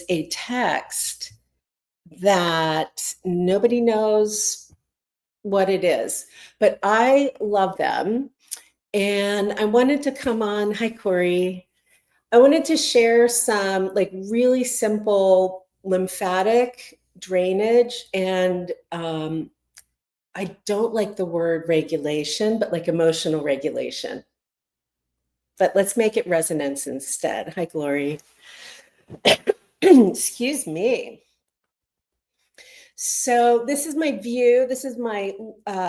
is a text that nobody knows what it is, but I love them. And I wanted to come on. Hi, Corey. I wanted to share some like really simple lymphatic drainage. And I don't like the word regulation, but like emotional regulation. But let's make it resonance instead. Hi, Glory. Excuse me. So this is my view. This is my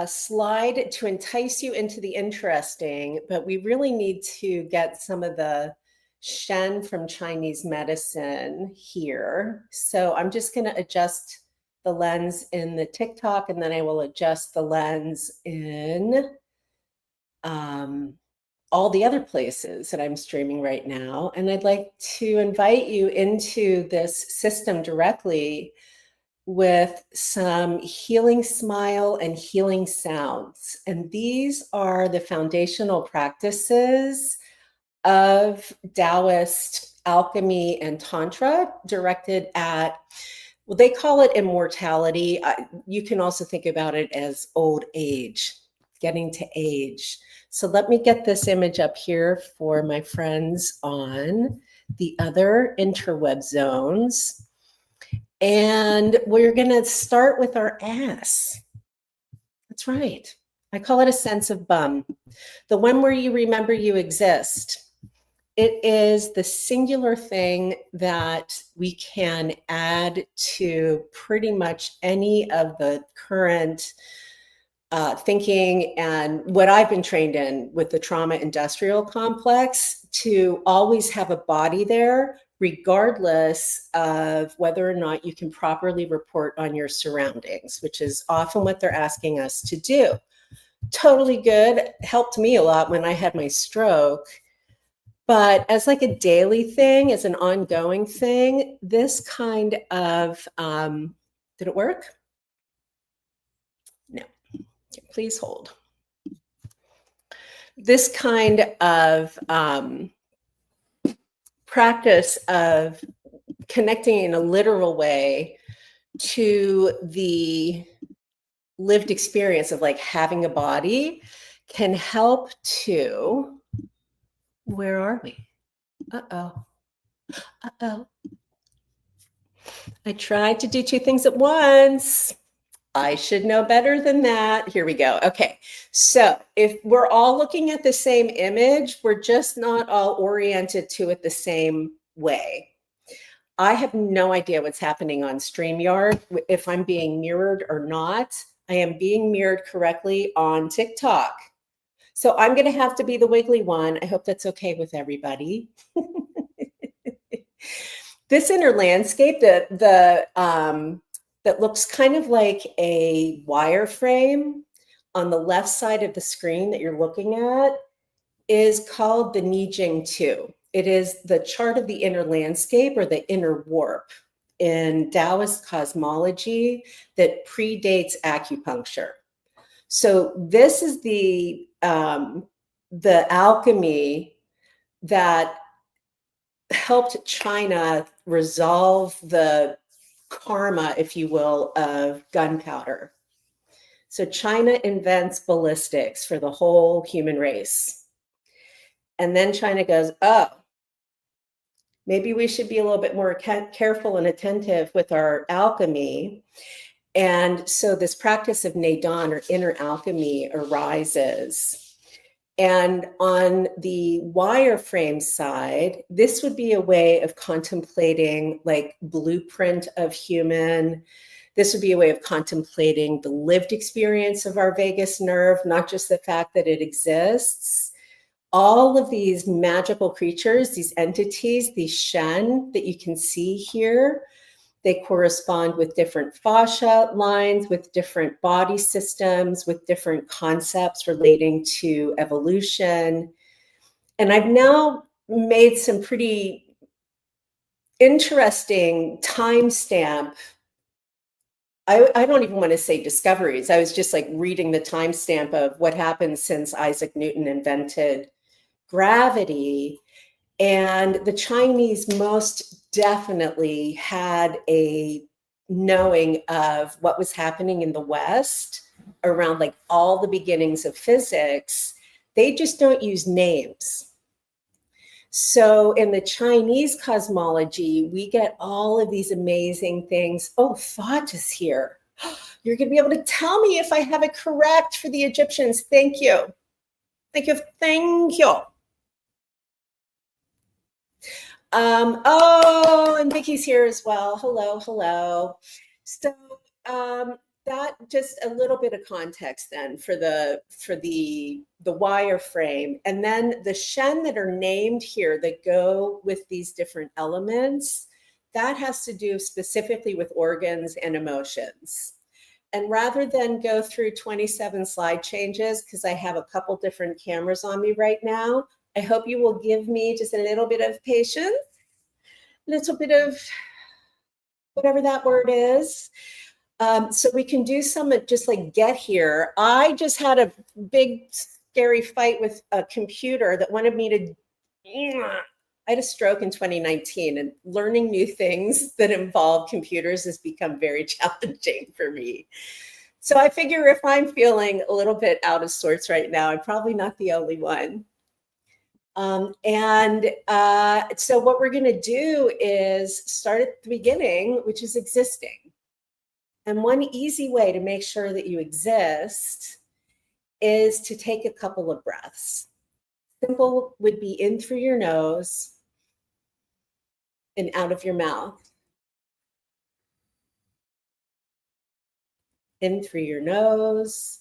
slide to entice you into the interesting, but we really need to get some of the Shen from Chinese medicine here. So I'm just going to adjust the lens in the TikTok, and then I will adjust the lens in all the other places that I'm streaming right now. And I'd like to invite you into this system directly with some healing smile and healing sounds. And these are the foundational practices of Taoist alchemy and Tantra directed at, well, they call it immortality. You can also think about it as old age, getting to age. So let me get this image up here for my friends on the other interweb zones. And we're going to start with our ass. That's right. I call it a sense of bum. The one where you remember you exist. It is the singular thing that we can add to pretty much any of the current thinking and what I've been trained in with the trauma industrial complex, to always have a body there, regardless of whether or not you can properly report on your surroundings, which is often what they're asking us to do. Totally good. Helped me a lot when I had my stroke. But as like a daily thing, as an ongoing thing, this kind of, did it work? No. Please hold. This kind of practice of connecting in a literal way to the lived experience of like having a body can help to, where are we? Uh-oh. Uh-oh. I tried to do two things at once. I should know better than that. Here we go. Okay. So if we're all looking at the same image, we're just not all oriented to it the same way. I have no idea what's happening on StreamYard, if I'm being mirrored or not. I am being mirrored correctly on TikTok. So I'm going to have to be the wiggly one. I hope that's okay with everybody. This inner landscape that looks kind of like a wireframe on the left side of the screen that you're looking at is called the Nijing 2. It is the chart of the inner landscape, or the inner warp, in Taoist cosmology that predates acupuncture. So this is the alchemy that helped China resolve the karma, if you will, of gunpowder. So China invents ballistics for the whole human race. And then China goes, oh, maybe we should be a little bit more careful and attentive with our alchemy. And so this practice of Neidan, or inner alchemy, arises. And on the wireframe side, this would be a way of contemplating like blueprint of human. This would be a way of contemplating the lived experience of our vagus nerve, not just the fact that it exists. All of these magical creatures, these entities, these Shen that you can see here, they correspond with different fascia lines, with different body systems, with different concepts relating to evolution. And I've now made some pretty interesting timestamp. I don't even want to say discoveries. I was just like reading the timestamp of what happened since Isaac Newton invented gravity. And the Chinese most definitely had a knowing of what was happening in the West around like all the beginnings of physics. They just don't use names. So in the Chinese cosmology, we get all of these amazing things. Oh, thought is here. You're going to be able to tell me if I have it correct for the Egyptians. Thank you. Thank you. Thank you. Oh, and Vicky's here as well. Hello, hello. So that just a little bit of context then for the wireframe, and then the Shen that are named here that go with these different elements. That has to do specifically with organs and emotions. And rather than go through 27 slide changes, because I have a couple different cameras on me right now, I hope you will give me just a little bit of patience, little bit of whatever that word is. So we can do some just like get here. I just had a big, scary fight with a computer that wanted me to. I had a stroke in 2019, and learning new things that involve computers has become very challenging for me. So I figure if I'm feeling a little bit out of sorts right now, I'm probably not the only one. So what we're going to do is start at the beginning, which is existing. And one easy way to make sure that you exist is to take a couple of breaths. Simple would be in through your nose and out of your mouth. In through your nose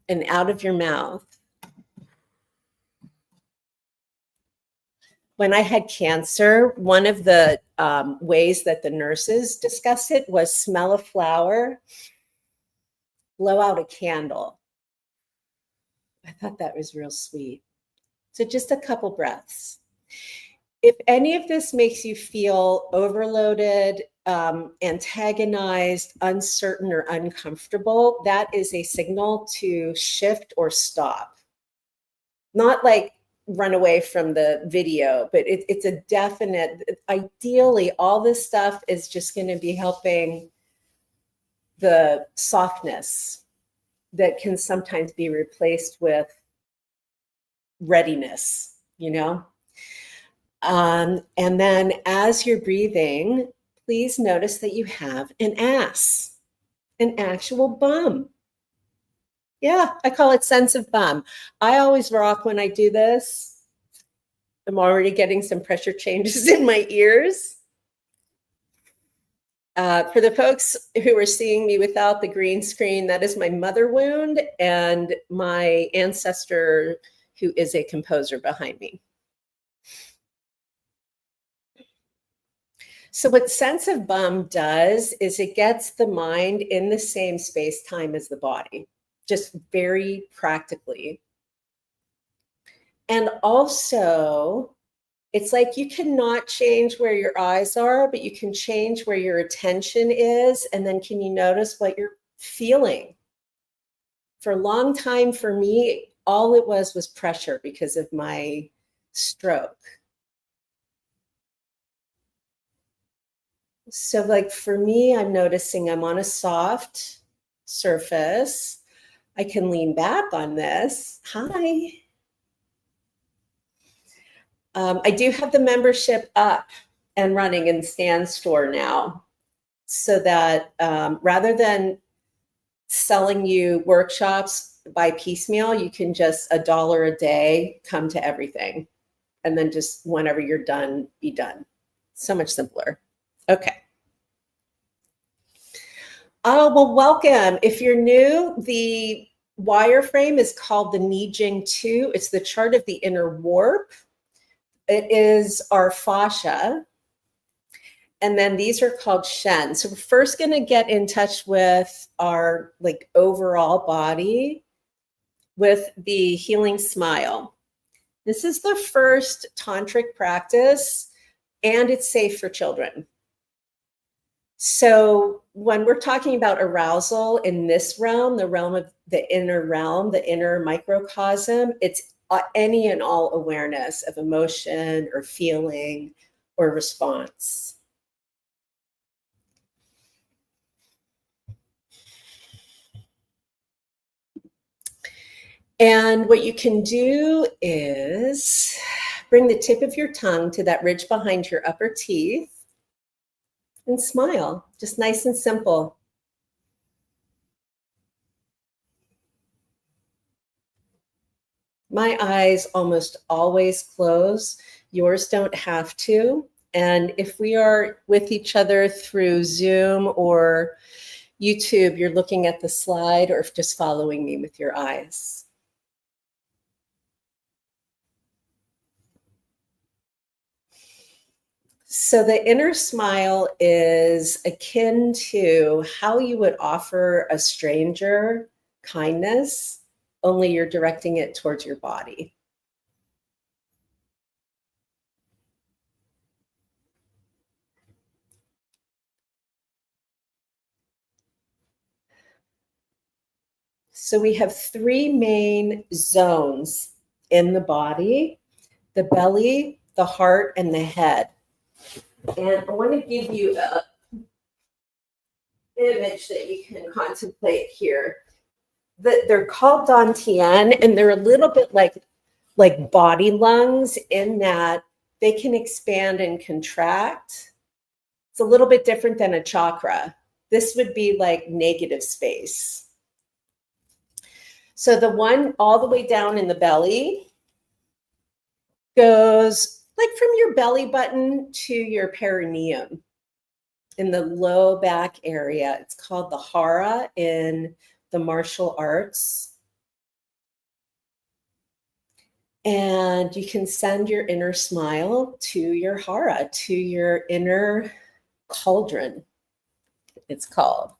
and out of your mouth. When I had cancer, one of the ways that the nurses discussed it was smell a flower, blow out a candle. I thought that was real sweet. So just a couple breaths. If any of this makes you feel overloaded, antagonized, uncertain, or uncomfortable, that is a signal to shift or stop. Not like run away from the video, but it's a definite, ideally, all this stuff is just going to be helping the softness that can sometimes be replaced with readiness, you know? And then as you're breathing, please notice that you have an ass, an actual bum. Yeah, I call it sense of bum. I always rock when I do this. I'm already getting some pressure changes in my ears. For the folks who are seeing me without the green screen, that is my mother wound and my ancestor who is a composer behind me. So what sense of bum does is it gets the mind in the same space-time as the body, just very practically. And also, it's like you cannot change where your eyes are, but you can change where your attention is. And then can you notice what you're feeling? For a long time, for me, all it was pressure because of my stroke. So like for me, I'm noticing I'm on a soft surface. I can lean back on this. Hi. I do have the membership up and running in Stan's store now, so that rather than selling you workshops by piecemeal, you can just $1 a day come to everything. And then just whenever you're done, be done. So much simpler. Okay. Oh, well, welcome. If you're new, the wireframe is called the Nijing 2. It's the chart of the inner warp. It is our fascia. And then these are called Shen. So we're first going to get in touch with our like overall body with the healing smile. This is the first tantric practice, and it's safe for children. So when we're talking about arousal in this realm, the realm of the inner microcosm, it's any and all awareness of emotion or feeling or response. And what you can do is bring the tip of your tongue to that ridge behind your upper teeth and smile, just nice and simple. My eyes almost always close. Yours don't have to. And if we are with each other through Zoom or YouTube, you're looking at the slide or just following me with your eyes. So the inner smile is akin to how you would offer a stranger kindness, only you're directing it towards your body. So we have three main zones in the body: the belly, the heart, and the head. And I want to give you an image that you can contemplate here. They're called dantian, and they're a little bit like body lungs in that they can expand and contract. It's a little bit different than a chakra. This would be like negative space. So the one all the way down in the belly goes like from your belly button to your perineum in the low back area. It's called the hara in the martial arts. And you can send your inner smile to your hara, to your inner cauldron, it's called.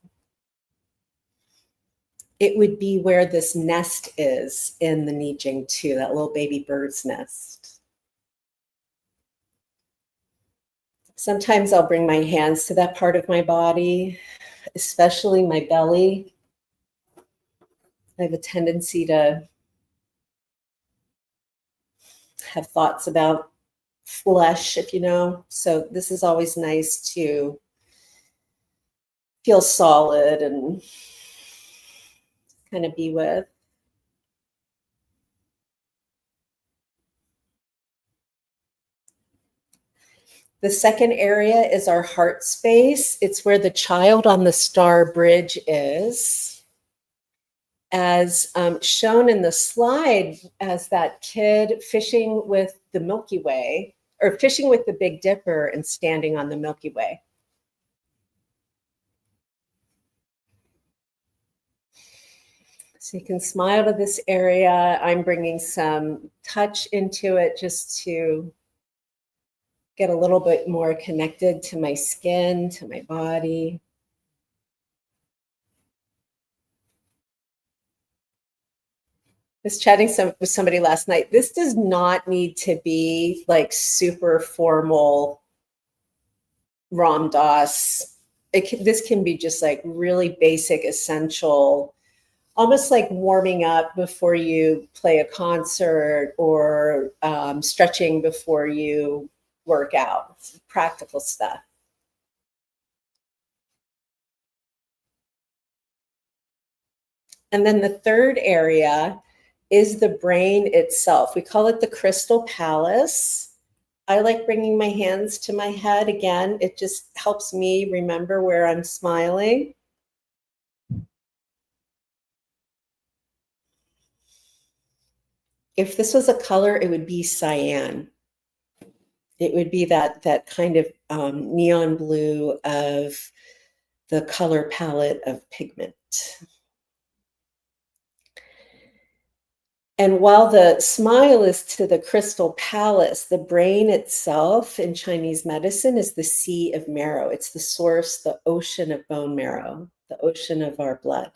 It would be where this nest is in the Nijing too, that little baby bird's nest. Sometimes I'll bring my hands to that part of my body, especially my belly. I have a tendency to have thoughts about flesh, if you know. So this is always nice to feel solid and kind of be with. The second area is our heart space. It's where the child on the star bridge is. As shown in the slide, as that kid fishing with the Milky Way, or fishing with the Big Dipper and standing on the Milky Way. So you can smile to this area. I'm bringing some touch into it just to get a little bit more connected to my skin, to my body. Was chatting with somebody last night. This does not need to be like super formal Ram Dass. This can be just like really basic, essential, almost like warming up before you play a concert or stretching before you work out. It's practical stuff. And then the third area is the brain itself. We call it the crystal palace. I like bringing my hands to my head. Again, it just helps me remember where I'm smiling. If this was a color, it would be cyan. It would be that kind of neon blue of the color palette of pigment. And while the smile is to the crystal palace, the brain itself in Chinese medicine is the sea of marrow. It's the source, the ocean of bone marrow, the ocean of our blood.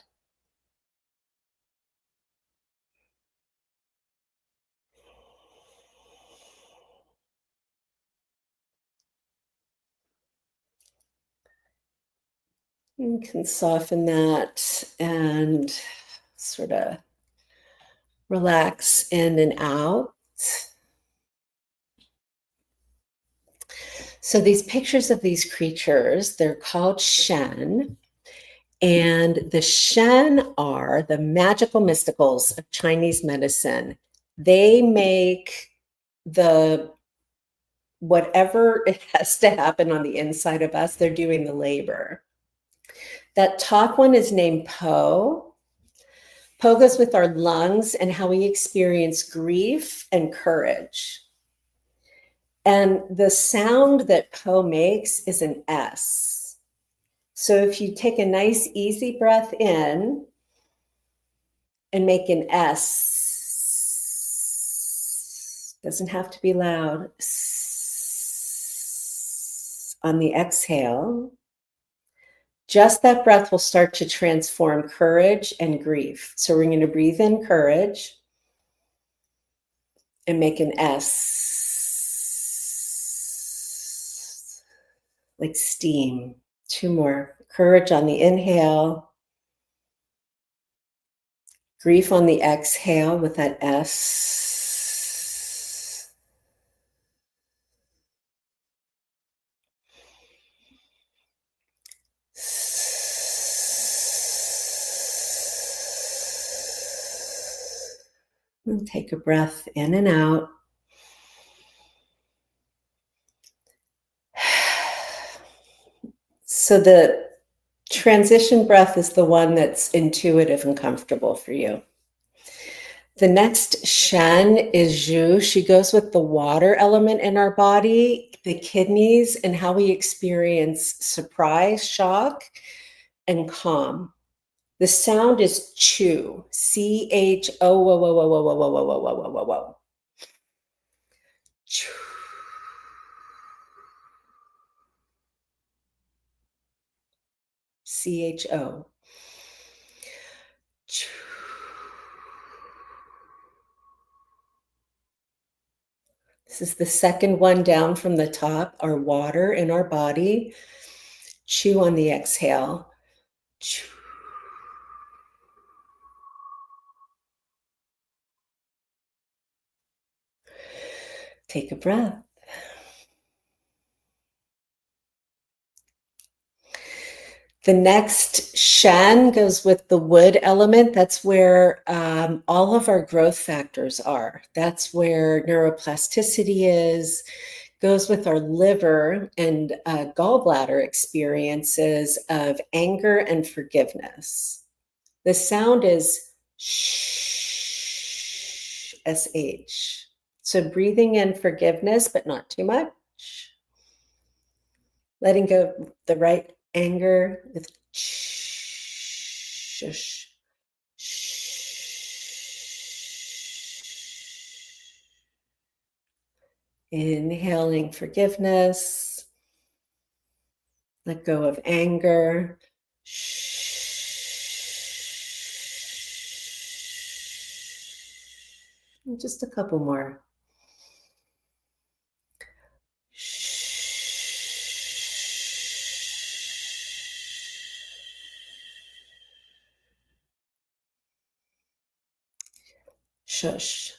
You can soften that and sort of Relax in and out. So these pictures of these creatures, they're called Shen. And the Shen are the magical mysticals of Chinese medicine. They make the whatever it has to happen on the inside of us, they're doing the labor. That top one is named Po. Po goes with our lungs and how we experience grief and courage. And the sound that Po makes is an S. So if you take a nice, easy breath in and make an S, doesn't have to be loud, on the exhale, just that breath will start to transform courage and grief. So we're going to breathe in courage and make an S, like steam. 2 more. Courage on the inhale, grief on the exhale with that S. And take a breath in and out. So the transition breath is the one that's intuitive and comfortable for you. The next Shen is Zhu. She goes with the water element in our body, the kidneys, and how we experience surprise, shock, and calm. The sound is Chu, C-H-O, whoa, whoa, whoa, whoa, whoa, whoa, whoa, whoa, whoa, whoa, whoa, whoa. Chu. C-H-O. Chu. This is the second one down from the top, our water in our body. Chew on the exhale. Chew. Take a breath. The next Shen goes with the wood element. That's where all of our growth factors are. That's where neuroplasticity is. Goes with our liver and gallbladder experiences of anger and forgiveness. The sound is shh, S-H. So breathing in forgiveness, but not too much. Letting go of the right anger with shh. Inhaling forgiveness. Let go of anger. Just a couple more. Shush.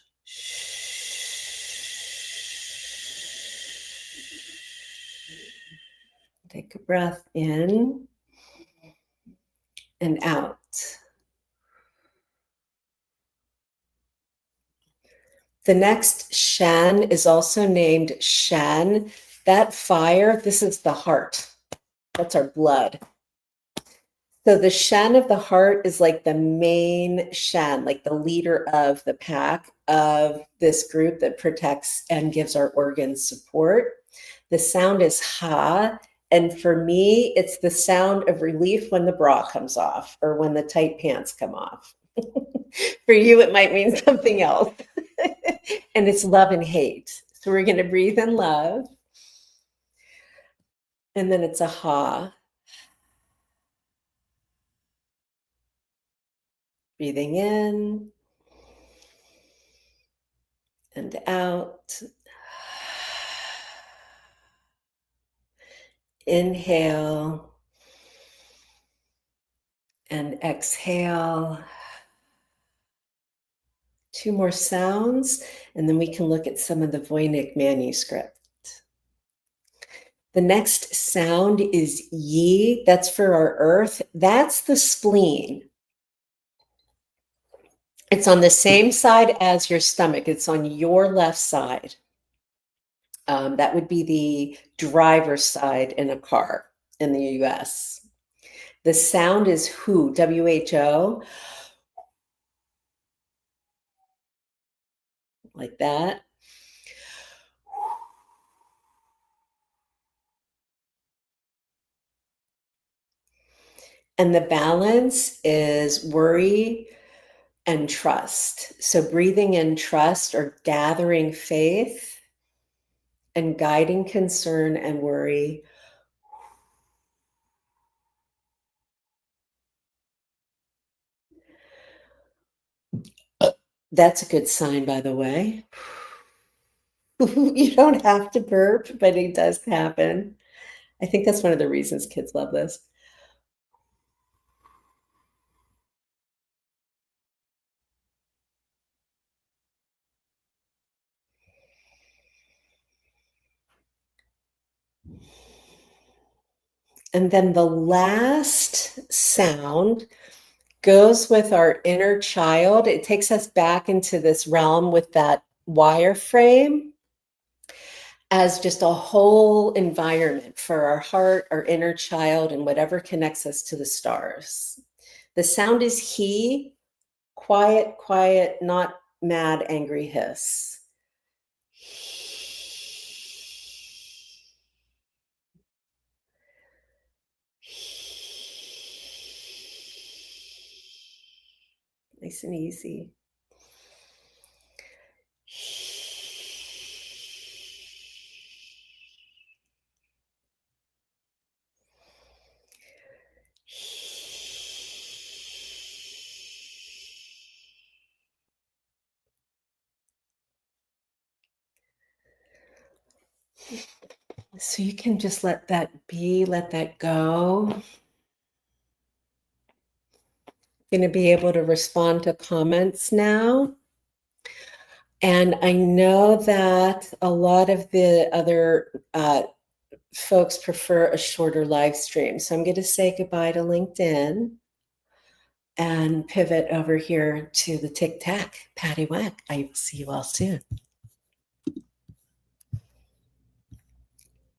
Take a breath in and out. The next Shen is also named Shen. That fire, this is the heart. That's our blood. So the Shen of the heart is like the main Shen, like the leader of the pack of this group that protects and gives our organs support. The sound is Ha. And for me, it's the sound of relief when the bra comes off or when the tight pants come off. For you, it might mean something else. And it's love and hate. So we're going to breathe in love. And then it's a Ha. Breathing in and out. Inhale and exhale 2 more sounds, and then we can look at some of the Voynich manuscript. The next sound is yi. That's for our earth. That's the spleen. It's on the same side as your stomach. It's on your left side. That would be the driver's side in a car in the US. The sound is who, W-H-O, like that. And the balance is worry and trust. So breathing in trust or gathering faith and guiding concern and worry. That's a good sign, by the way. You don't have to burp, but it does happen. I think that's one of the reasons kids love this. And then the last sound goes with our inner child. It takes us back into this realm with that wireframe as just a whole environment for our heart, our inner child, and whatever connects us to the stars. The sound is he, quiet, quiet, not mad, angry hiss. Nice and easy. So you can just let that be, let that go. Going to be able to respond to comments now. And I know that a lot of the other folks prefer a shorter live stream. So I'm going to say goodbye to LinkedIn and pivot over here to the Tic Tac Patty Whack. I will see you all soon.